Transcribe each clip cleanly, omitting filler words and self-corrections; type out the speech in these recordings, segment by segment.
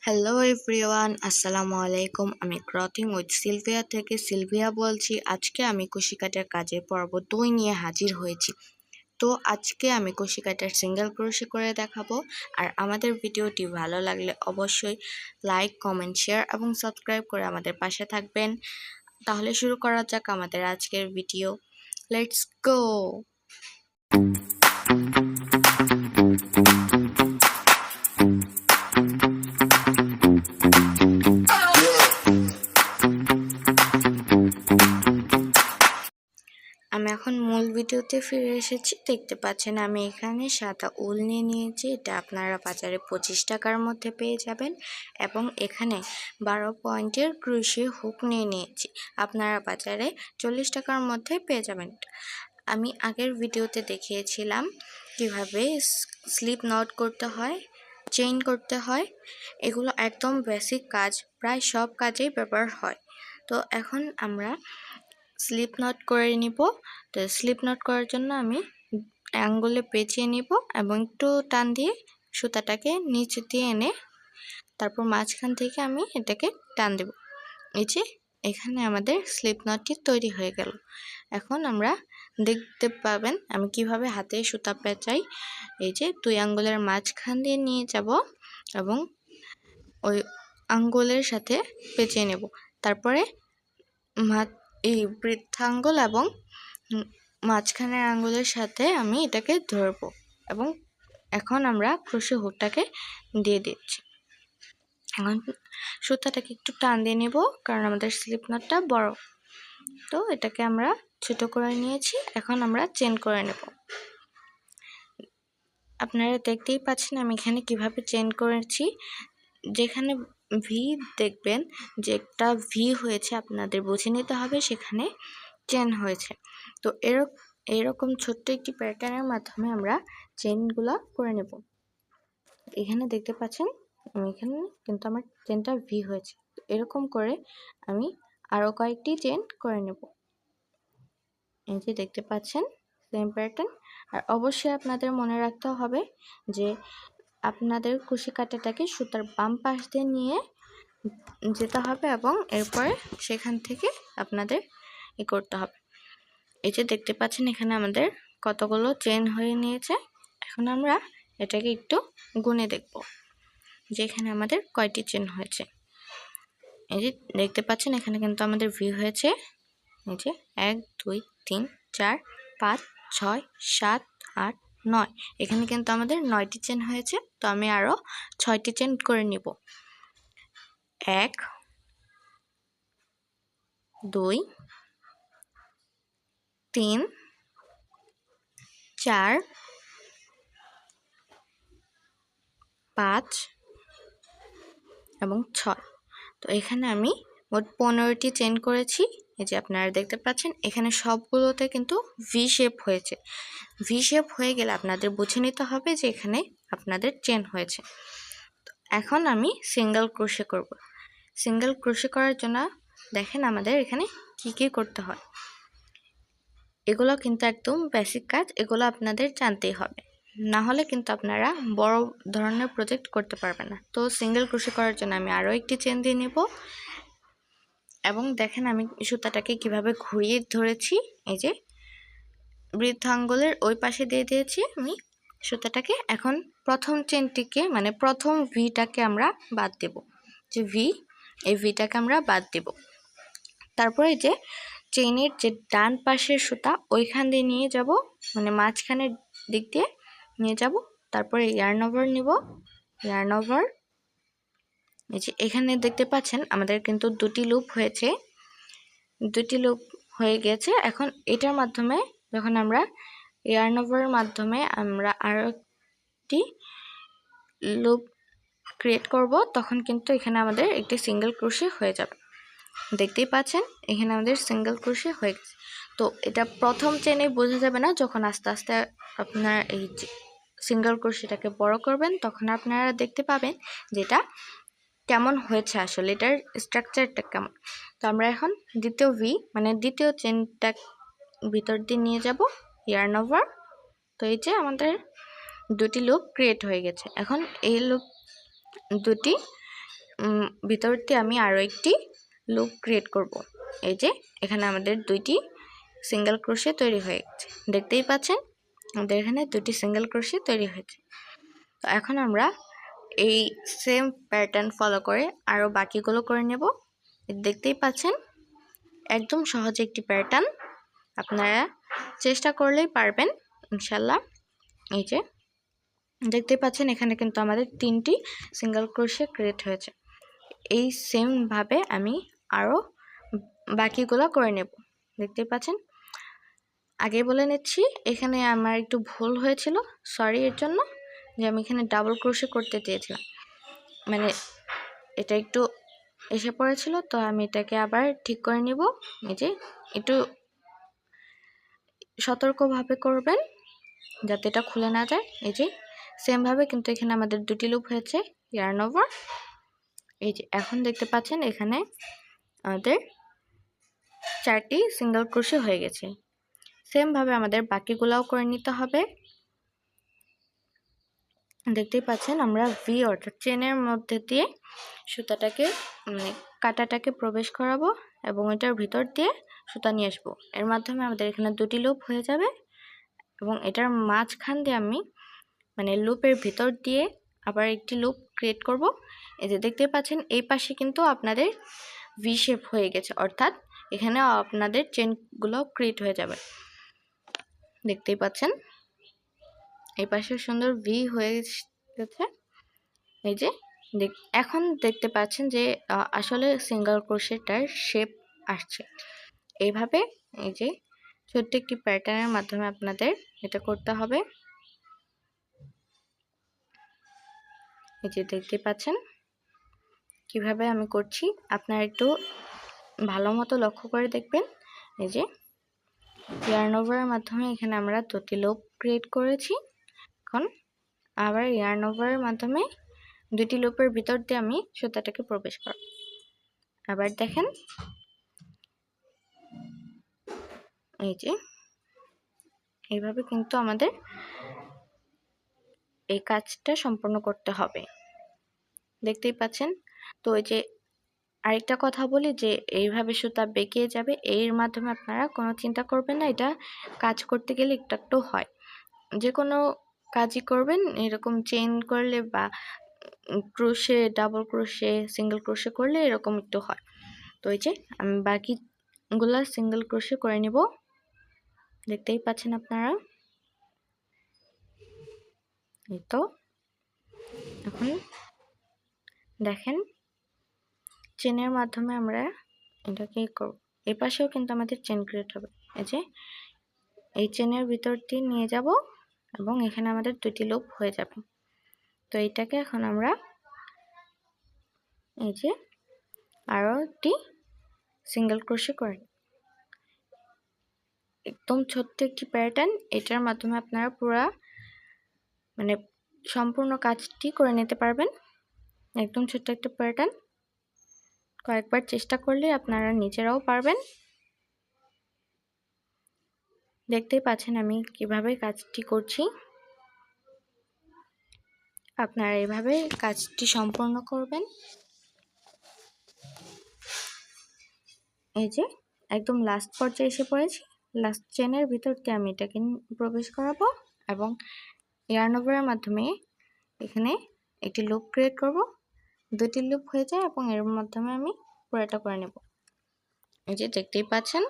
Hello everyone, আসসালামু আলাইকুম। আমি ক্রথিং উইথ সিলভিয়া থেকে সিলভিয়া বলছি। আজকে আমি কুশি কাটার কাজের পর্ব 2 নিয়ে হাজির হয়েছি। তো আজকে আমি কুশি কাটার সিঙ্গেল ক্রোশে করে দেখাবো। আর আমাদের ভিডিওটি ভালো লাগলে অবশ্যই লাইক, কমেন্ট, শেয়ার এবং সাবস্ক্রাইব করে আমাদের পাশে থাকবেন। তাহলে শুরু করা যাক আমাদের আজকের ভিডিও। Let's go. আমি এখন মূল ভিডিওতে ফিরে এসেছি। দেখতে পাচ্ছেন আমি এখানে সাদা উল নিয়ে নিয়েছি। এটা আপনারা বাজারে 25 টাকার মধ্যে পেয়ে যাবেন। এবং এখানে 12 পয়েন্টের ক্রোশে হুক নিয়ে নিয়েছি। আপনারা বাজারে 40 টাকার মধ্যে পেয়ে যাবেন। আমি আগের ভিডিওতে দেখিয়েছিলাম কিভাবে স্লিপ নট করতে হয়, চেইন করতে হয়। এগুলো একদম বেসিক কাজ, প্রায় সব কাজেই ব্যবহার হয়। তো এখন আমরা স্লিপ নট করে নিব। তো স্লিপ নট করার জন্য আমি আঙ্গুলে পেঁচিয়ে নিব এবং একটু টান দিয়ে সুতাটাকে নিচে দিয়ে এনে তারপর মাঝখান থেকে আমি এটাকে টান দেব। এই যে এখানে আমাদের স্লিপ নটটি তৈরি হয়ে গেল। এখন আমরা দেখতে পাবেন আমি কিভাবে হাতে সুতা পেঁচাই। এই যে 2 আঙ্গুলের মাঝখান দিয়ে নিয়ে যাব এবং ওই আঙ্গুলের সাথে পেঁচিয়ে নেব। তারপরে এই বৃদ্ধাঙ্গুল এবং মাঝখানের আঙ্গুলের সাথে আমি এটাকে ধরবো এবং এখন আমরা ক্রোশে হুকটাকে দিয়ে দিচ্ছি। এখন সুতাটাকে একটু টান দিয়ে নেব, কারণ আমাদের স্লিপ নটটা বড়। তো এটাকে আমরা ছোট করে নিয়েছি। এখন আমরা চেন করে নেব। আপনারা দেখতেই পাচ্ছেন আমি এখানে কিভাবে চেন করেছি। যেখানে ভি দেখবেন যে একটা ভি হয়েছে, আপনাদের বুঝে নিতে হবে সেখানে চেন হয়েছে। তো এরকম ছোট্ট একটি প্যাটার্নের মাধ্যমে আমরা চেনগুলো করে নেব। এখানে দেখতে পাচ্ছেন এখানে কিন্তু আমার চেনটা ভি হয়েছে। এরকম করে আমি আরও কয়েকটি চেন করে নেব। এই যে দেখতে পাচ্ছেন সেম প্যাটার্ন। আর অবশ্যই আপনাদের মনে রাখতে হবে যে আপনাদের কুশি কাঁটাটাকে সুতার বাম পাশ দিয়ে নিয়ে যেতে হবে এবং এরপরে সেখান থেকে আপনাদের করতে হবে। এই যে দেখতে পাচ্ছেন এখানে আমাদের কতগুলো চেন হয়ে নিয়েছে। এখন আমরা এটাকে একটু গুনে দেখব যে এখানে আমাদের কয়টি চেন হয়েছে। এই যে দেখতে পাচ্ছেন এখানে কিন্তু আমাদের ভি হয়েছে। এই যে 1 2 3 4 5 6 7 8 9, এখানে কিন্তু আমাদের 9টি চেন হয়েছে। তো আমি আরও 6টি চেন করে নিব। 1 2 3 4 5 এবং 6। তো এখানে আমি মোট 15টি চেন করেছি। এই যে আপনারা দেখতে পাচ্ছেন এখানে সবগুলোতে কিন্তু ভি শেপ হয়েছে। ভি শেপ হয়ে গেলে আপনাদের বুঝে নিতে হবে যে এখানে আপনাদের চেন হয়েছে। এখন আমি সিঙ্গেল ক্রোশে করব। সিঙ্গেল ক্রোশে করার জন্য দেখেন আমাদের এখানে কি কি করতে হয়। এগুলো কিন্তু একদম বেসিক কাজ, এগুলো আপনাদের জানতেই হবে, না হলে কিন্তু আপনারা বড় ধরনের প্রজেক্ট করতে পারবেন না। তো সিঙ্গেল ক্রোশে করার জন্য আমি আরও একটি চেন দিয়ে নেব এবং দেখেন আমি সুতাটাকে কিভাবে ঘুরিয়ে ধরেছি। এই যে বৃদ্ধাঙ্গুলের ওই পাশে দিয়ে দিয়েছি আমি সুতাটাকে। এখন প্রথম চেনটিকে মানে প্রথম ভিটাকে আমরা বাদ দেব। যে ভি, এই ভিটাকে আমরা বাদ দেব। তারপরে যে চেইনের যে ডান পাশের সুতা ওইখান দিয়ে নিয়ে যাব, মানে মাঝখানের দিক দিয়ে নিয়ে যাব। তারপরে ইয়ার্ন ওভার নিব। ইয়ার্ন ওভার, এই যে এখানে দেখতে পাচ্ছেন আমাদের কিন্তু 2টি লুপ হয়েছে। 2টি লুপ হয়ে গেছে। এখন এটার মাধ্যমে যখন আমরা ইয়ার্ন ওভারের মাধ্যমে আমরা আরও একটি লুপ ক্রিয়েট করব, তখন কিন্তু এখানে আমাদের একটি সিঙ্গেল ক্রোশে হয়ে যাবে। দেখতেই পাচ্ছেন এখানে আমাদের সিঙ্গেল ক্রোশে হয়ে গেছে। তো এটা প্রথম চেনে বোঝা যাবে না, যখন আস্তে আস্তে আপনারা এই সিঙ্গেল ক্রোশেটাকে বড় করবেন তখন আপনারা দেখতে পাবেন যেটা কেমন হয়েছে, আসলে এটার স্ট্রাকচারটা কেমন। তো আমরা এখন দ্বিতীয় ভি মানে দ্বিতীয় চেনটা ভিতর দিয়ে নিয়ে যাব, ইয়ার্ন ওভার। তো এই যে আমাদের 2টি লুপ ক্রিয়েট হয়ে গেছে। এখন এই লুপ 2টি ভিতর দিয়ে আমি আরও একটি লুপ ক্রিয়েট করব। এই যে এখানে আমাদের 2টি সিঙ্গেল ক্রোশে তৈরি হয়ে গেছে, দেখতেই পাচ্ছেন আমাদের এখানে 2টি সিঙ্গেল ক্রোশে তৈরি হয়েছে। তো এখন আমরা এই সেম প্যাটার্ন ফলো করে আরও বাকিগুলো করে নেব। দেখতেই পাচ্ছেন একদম সহজ একটি প্যাটার্ন, আপনারা চেষ্টা করলেই পারবেন ইনশাল্লাহ। এই যে দেখতেই পাচ্ছেন এখানে কিন্তু আমাদের 3টি সিঙ্গেল ক্রোশে ক্রিয়েট হয়েছে। এই সেমভাবে আমি আরও বাকিগুলো করে নেব। দেখতেই পাচ্ছেন, আগে বলে নিচ্ছি এখানে আমার একটু ভুল হয়েছিল, সরি এর জন্য, যে আমি এখানে ডাবল ক্রোশে করতে চেয়েছিলাম, মানে এটা একটু এসে পড়েছিল, তো আমি এটাকে আবার ঠিক করে নিব। এই যে একটু সতর্কভাবে করবেন যাতে এটা খুলে না যায়। এই যে সেমভাবে কিন্তু এখানে আমাদের 2টি লুপ হয়েছে ইয়ার্ন ওভার। এই যে এখন দেখতে পাচ্ছেন এখানে আমাদের 4টি সিঙ্গেল ক্রোশে হয়ে গেছে। সেমভাবে আমাদের বাকিগুলোও করে নিতে হবে। দেখতেই পাচ্ছেন আমরা ভি অর্থাৎ চেনের মধ্যে দিয়ে সুতাটাকে মানে কাঁটাটাকে প্রবেশ করাবো এবং এটার ভিতর দিয়ে সুতা নিয়ে আসবো। এর মাধ্যমে আমাদের এখানে 2টি লুপ হয়ে যাবে এবং এটার মাঝখান দিয়ে আমি মানে লুপের ভিতর দিয়ে আবার একটি লুপ ক্রিয়েট করব। এই যে দেখতে পাচ্ছেন এই পাশে কিন্তু আপনাদের ভি শেপ হয়ে গেছে, অর্থাৎ এখানে আপনাদের চেনগুলো ক্রিয়েট হয়ে যাবে। দেখতেই পাচ্ছেন এই পাশে সুন্দর ভি হয়ে গেছে। এই যে এখন দেখতে পাচ্ছেন যে আসলে সিঙ্গেল ক্রোশেটার শেপ আসছে। এইভাবে এই যে ছোট্ট একটি প্যাটার্নের মাধ্যমে আপনাদের এটা করতে হবে। এই যে দেখতে পাচ্ছেন কিভাবে আমি করছি, আপনারা একটু ভালো মতো লক্ষ্য করে দেখবেন। এই যে ইয়ার্ন ওভারের মাধ্যমে এখানে আমরা 2টি লুপ ক্রিয়েট করেছি। এখন আবার ইয়ার্ন ওভারের মাধ্যমে 2টি লুপের ভিতর দিয়ে আমি সুতাটাকে প্রবেশ করব। আবার দেখেন এই যে এইভাবে কিন্তু আমাদের এই কাজটা সম্পন্ন করতে হবে। দেখতেই পাচ্ছেন। তো এই যে আরেকটা কথা বলি যে এইভাবে সুতা বেঁকে যাবে, এর মাধ্যমে আপনারা কোনো চিন্তা করবেন না, এটা কাজ করতে গেলে একটু একটু হয়। যে কোনো কাজই করবেন এরকম চেইন করলে বা crochet, double crochet, single crochet করলে এরকম একটু হয়। তো এই যে আমি বাকিগুলা সিঙ্গেল ক্রোশে করে নিব, দেখতেই পাচ্ছেন আপনারা। এই তো এখন দেখেন চেনের মাধ্যমে আমরা এটাকে করব। এই পাশেও কিন্তু আমাদের চেন ক্রিয়েট হবে। এই যে এই চেনের ভিতর দিয়ে নিয়ে যাব এবং এখানে আমাদের 2টি লুপ হয়ে যাবে। তো এইটাকে এখন আমরা এই যে আরও একটি সিঙ্গেল ক্রোশে করে একদম ছোট্ট একটি প্যাটার্ন, এটার মাধ্যমে আপনারা পুরা মানে সম্পূর্ণ কাজটি করে নিতে পারবেন। একদম ছোট্ট একটা প্যাটার্ন, কয়েকবার চেষ্টা করলে আপনারা নিজেরাও পারবেন। দেখতেই পাচ্ছেন আমি কিভাবে কাজটি করছি, আপনারা এভাবে কাজটি সম্পন্ন করবেন। এই যে একদম লাস্ট পর্যায়ে এসে পড়েছি, লাস্ট চেনের ভিতর দিয়ে আমি এটাকে প্রবেশ করাবো এবং ইয়ার্ন ওভারের মাধ্যমে এখানে একটি লুপ ক্রিয়েট করব। 2টি লুপ হয়ে যায় এবং এর মাধ্যমে আমি পুরোটা করে নেব। এই যে দেখতেই পাচ্ছেন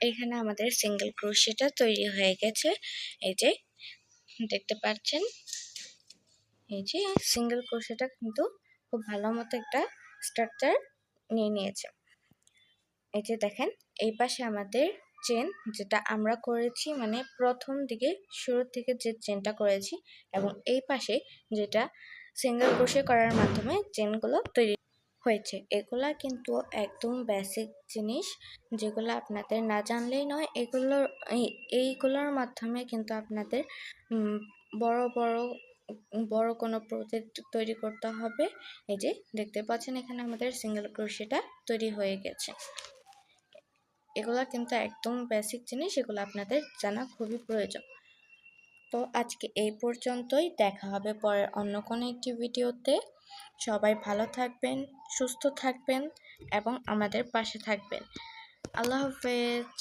এখানে আমাদের সিঙ্গেল ক্রোশেটা তৈরি হয়ে গেছে। এই যে দেখতে পাচ্ছেন এই যে সিঙ্গেল ক্রোশেটা কিন্তু খুব ভালো মতো একটা স্ট্রাকচার নিয়ে নিয়েছে। এই যে দেখেন এই পাশে আমাদের চেন যেটা আমরা করেছি, মানে প্রথম দিকে শুরুর থেকে যে চেনটা করেছি, এবং এই পাশে যেটা সিঙ্গেল ক্রোশে করার মাধ্যমে চেনগুলো তৈরি হয়েছে। এগুলা কিন্তু একদম বেসিক জিনিস, যেগুলো আপনাদের না জানলেই নয়। এইগুলোর মাধ্যমে কিন্তু আপনাদের বড় বড় বড় কোনো প্রজেক্ট তৈরি করতে হবে। এই যে দেখতে পাচ্ছেন এখানে আমাদের সিঙ্গেল ক্রোশেটা তৈরি হয়ে গেছে। এগুলো কিন্তু একদম বেসিক জিনিস, এগুলো আপনাদের জানা খুবই প্রয়োজন। তো আজকে এই পর্যন্তই, দেখা হবে পরের অন্য কোনো একটি ভিডিওতে। সবাই ভালো থাকবেন, সুস্থ থাকবেন এবং আমাদের পাশে থাকবেন। আল্লাহ হাফেজ।